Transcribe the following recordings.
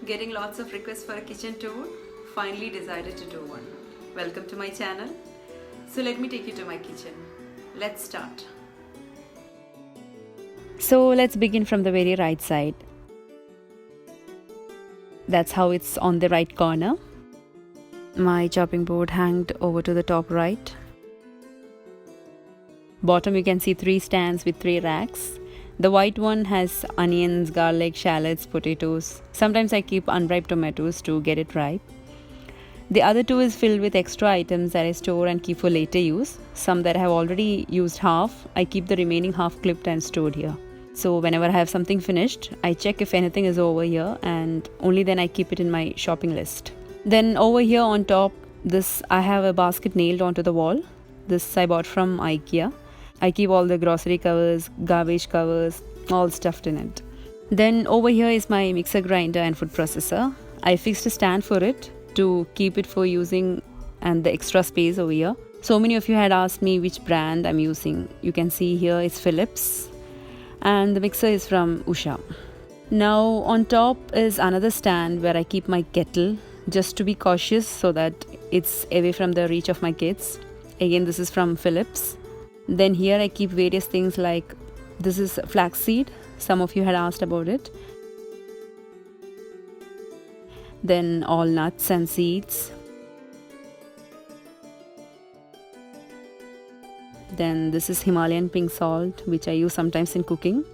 Getting lots of requests for a kitchen tour, finally decided to do one. Welcome to my channel. So let me take you to my kitchen. Let's start. So let's begin from the very right side. That's how it's on the right corner. My chopping board hanged over to the top right. Bottom you can see 3 stands with 3 racks. The white one has onions, garlic, shallots, potatoes. Sometimes I keep unripe tomatoes to get it ripe. The other 2 is filled with extra items that I store and keep for later use. Some that I have already used half, I keep the remaining half clipped and stored here. So whenever I have something finished, I check if anything is over here and only then I keep it in my shopping list. Then over here on top, I have a basket nailed onto the wall. This I bought from IKEA. I keep all the grocery covers, garbage covers, all stuffed in it. Then over here is my mixer grinder and food processor. I fixed a stand for it to keep it for using and the extra space over here. So many of you had asked me which brand I'm using. You can see here it's Philips and the mixer is from Usha. Now on top is another stand where I keep my kettle just to be cautious so that it's away from the reach of my kids. Again, this is from Philips. Then here I keep various things like this is flaxseed. Some of you had asked about it. Then all nuts and seeds. Then this is Himalayan pink salt, which I use sometimes in cooking,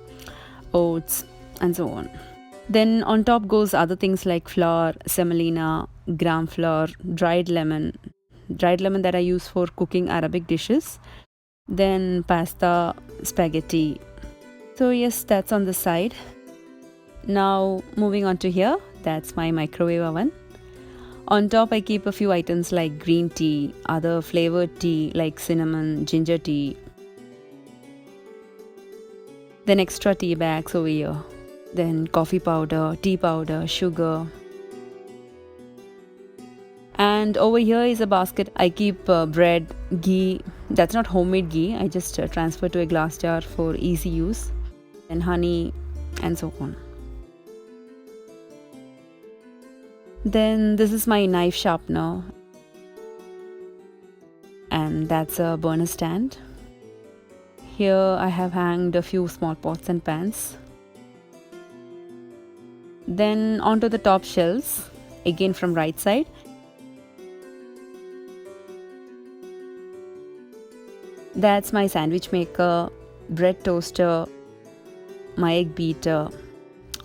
oats, and so on. Then on top goes other things like flour, semolina, gram flour, dried lemon that I use for cooking Arabic dishes. Then pasta, spaghetti. So yes, that's on the side. Now moving on to here, that's my microwave oven. On top I keep a few items like green tea, other flavored tea like cinnamon, ginger tea. Then extra tea bags over here. Then coffee powder, tea powder, sugar. And over here is a basket. I keep bread, ghee. That's not homemade ghee. I just transfer to a glass jar for easy use. And honey and so on. Then this is my knife sharpener. And that's a burner stand. Here I have hanged a few small pots and pans. Then onto the top shelves, again from right side. That's my sandwich maker, bread toaster, my egg beater,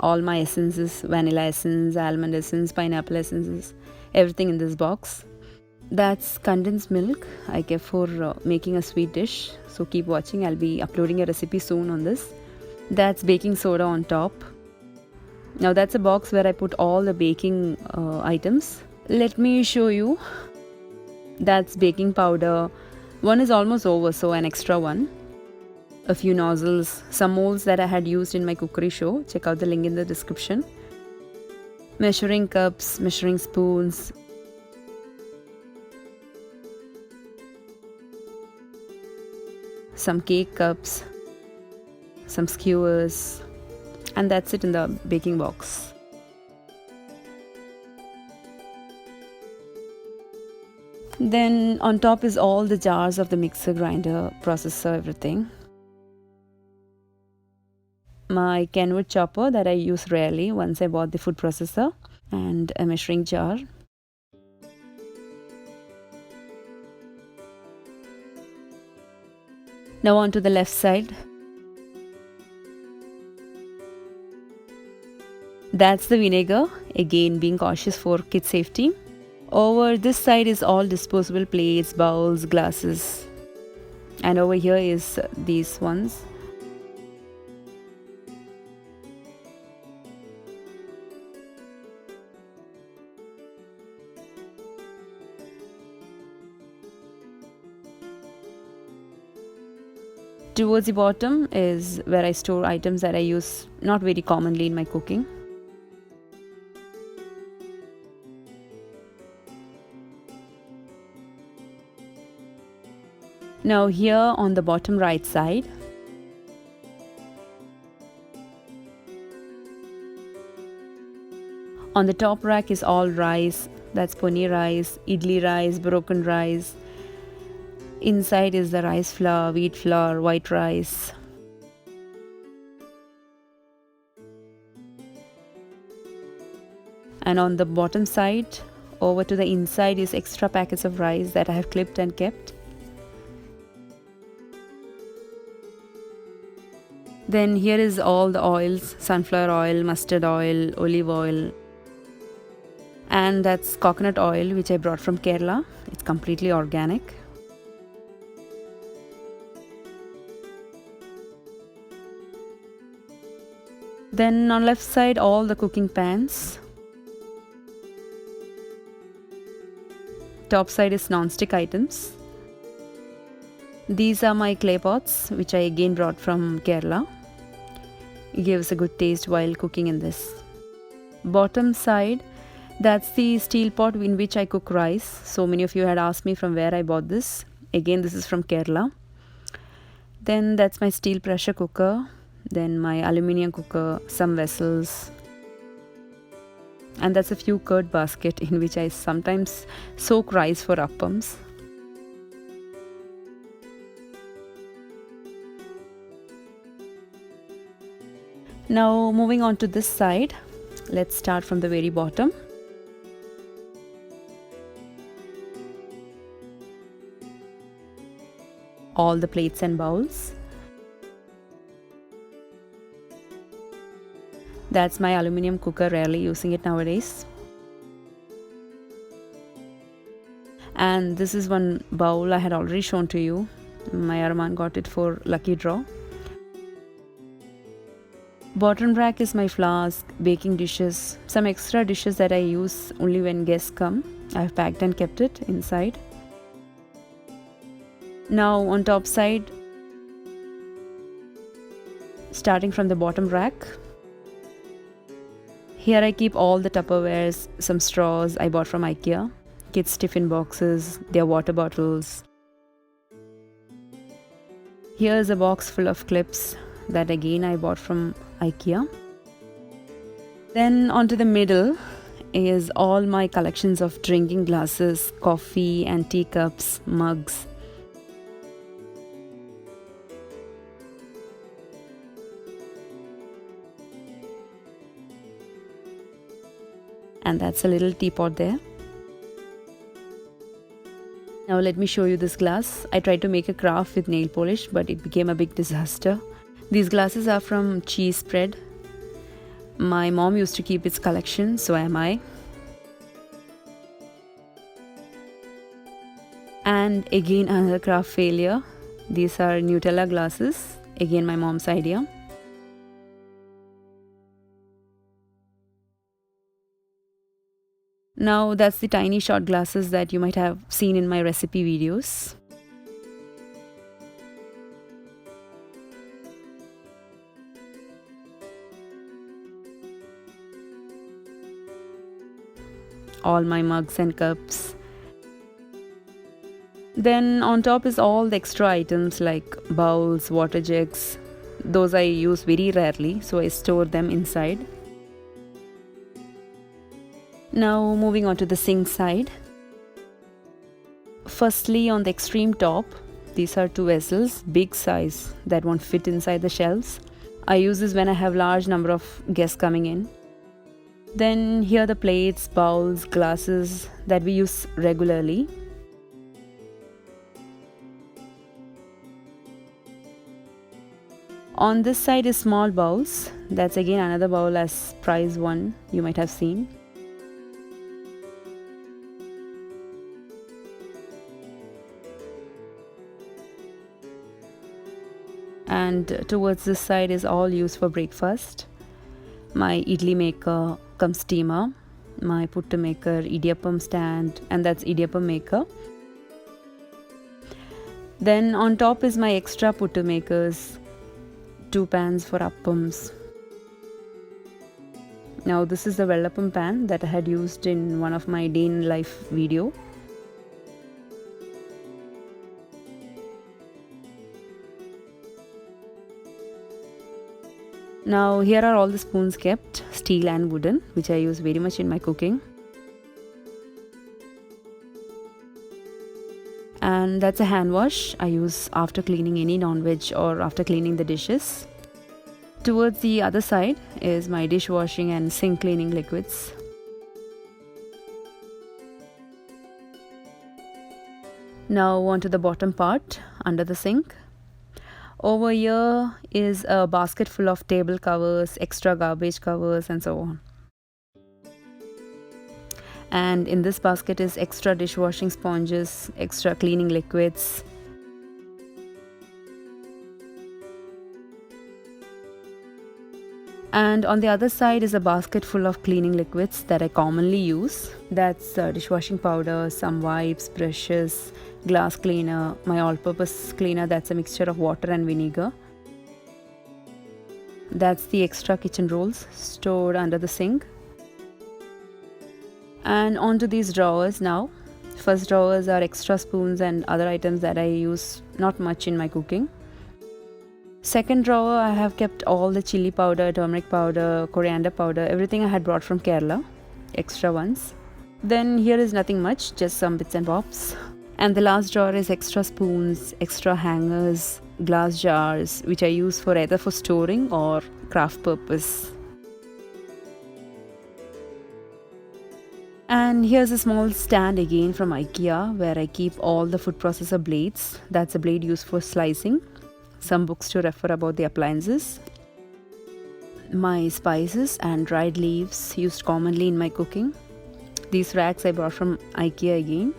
all my essences, vanilla essence, almond essence, pineapple essences, everything in this box. That's condensed milk I kept for making a sweet dish. So keep watching, I'll be uploading a recipe soon on this. That's baking soda on top. Now that's a box where I put all the baking items. Let me show you. That's baking powder. One is almost over, so an extra one. A few nozzles, some molds that I had used in my cookery show. Check out the link in the description. Measuring cups, measuring spoons. Some cake cups. Some skewers. And that's it in the baking box. Then on top is all the jars of the mixer grinder, processor, everything. My Kenwood chopper that I use rarely once I bought the food processor, and a measuring jar. Now on to the left side. That's the vinegar, again being cautious for kid safety. Over this side is all disposable plates, bowls, glasses. And over here is these ones. Towards the bottom is where I store items that I use not very commonly in my cooking. Now here on the bottom right side, On the top rack is all rice. That's poni rice, idli rice, broken rice. Inside is the rice flour, wheat flour, white rice. And on the bottom side, over to the inside, is extra packets of rice that I have clipped and kept. Then here is all the oils: sunflower oil, mustard oil, olive oil, and that's coconut oil which I brought from Kerala. It's completely organic. Then on left side, all the cooking pans. Top side is non-stick items. These are my clay pots which I again brought from Kerala. It gives a good taste while cooking in this. Bottom side, that's the steel pot in which I cook rice. So many of you had asked me from where I bought this. Again, this is from Kerala. Then that's my steel pressure cooker. Then my aluminium cooker, some vessels. And that's a few curd basket in which I sometimes soak rice for appams. Now moving on to this side, let's start from the very bottom. All the plates and bowls. That's my aluminium cooker, rarely using it nowadays. And this is one bowl I had already shown to you. My Arman got it for lucky draw. Bottom rack is my flask, baking dishes, some extra dishes that I use only when guests come. I've packed and kept it inside. Now on top side, starting from the bottom rack, here I keep all the Tupperwares, some straws I bought from IKEA, kids' tiffin boxes, their water bottles. Here's a box full of clips that again I bought from IKEA. Then onto the middle is all my collections of drinking glasses, coffee and teacups, mugs. And that's a little teapot there. Now let me show you this glass. I tried to make a craft with nail polish, but it became a big disaster. These glasses are from Cheese Spread. My mom used to keep its collection, so am I. And again another craft failure. These are Nutella glasses. Again my mom's idea. Now that's the tiny shot glasses that you might have seen in my recipe videos. All my mugs and cups. Then on top is all the extra items like bowls, water jugs. Those I use very rarely, so I store them inside. Now moving on to the sink side. Firstly, on the extreme top, these are two vessels, big size, that won't fit inside the shelves. I use this when I have large number of guests coming in. Then here the plates, bowls, glasses that we use regularly. On this side is small bowls. That's again another bowl as prize one you might have seen. And towards this side is all used for breakfast. My idli maker, cum steamer, my puttu maker, idiyappam stand, and that's idiyappam maker. Then on top is my extra puttu makers, 2 pans for appams. Now this is the vellappam pan that I had used in one of my day in life video. Now here are all the spoons kept, steel and wooden, which I use very much in my cooking. And that's a hand wash I use after cleaning any non-veg or after cleaning the dishes. Towards the other side is my dishwashing and sink cleaning liquids. Now onto the bottom part under the sink. Over here is a basket full of table covers, extra garbage covers and so on. And in this basket is extra dishwashing sponges, extra cleaning liquids. And on the other side is a basket full of cleaning liquids that I commonly use. That's dishwashing powder, some wipes, brushes, glass cleaner, my all-purpose cleaner that's a mixture of water and vinegar. That's the extra kitchen rolls stored under the sink. And onto these drawers now. First drawers are extra spoons and other items that I use not much in my cooking. Second drawer, I have kept all the chili powder, turmeric powder, coriander powder, everything I had brought from Kerala, extra ones. Then here is nothing much, just some bits and bobs. And the last drawer is extra spoons, extra hangers, glass jars, which I use for either for storing or craft purpose. And here's a small stand again from IKEA where I keep all the food processor blades. That's a blade used for slicing. Some books to refer about the appliances. My spices and dried leaves used commonly in my cooking. These racks I brought from IKEA again.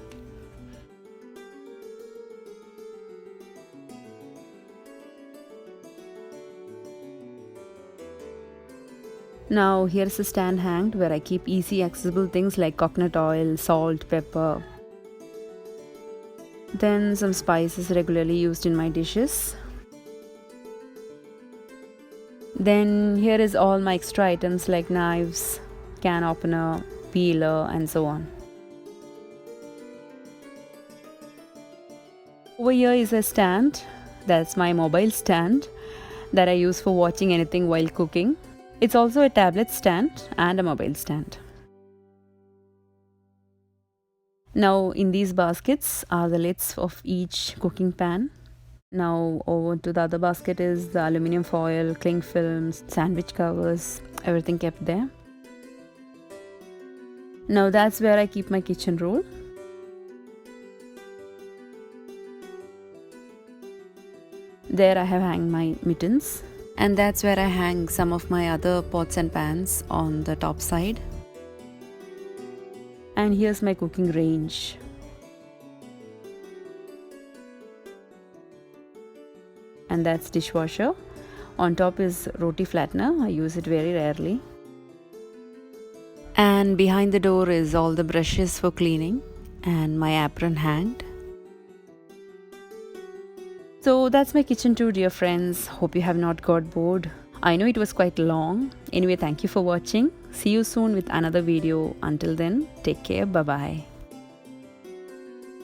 Now here's a stand hanged where I keep easy accessible things like coconut oil, salt, pepper. Then some spices regularly used in my dishes. Then here is all my extra items like knives, can opener, peeler and so on. Over here is a stand, that's my mobile stand that I use for watching anything while cooking. It's also a tablet stand and a mobile stand. Now in these baskets are the lids of each cooking pan. Now over to the other basket is the aluminium foil, cling films, sandwich covers, everything kept there. Now that's where I keep my kitchen roll. There I have hanged my mittens. And that's where I hang some of my other pots and pans on the top side. And here's my cooking range. And that's dishwasher. On top is roti flattener. I use it very rarely. And behind the door is all the brushes for cleaning and my apron hanged. So that's my kitchen tour, dear friends. Hope you have not got bored. I know it was quite long. Anyway, thank you for watching. See you soon with another video. Until then, take care. Bye-bye.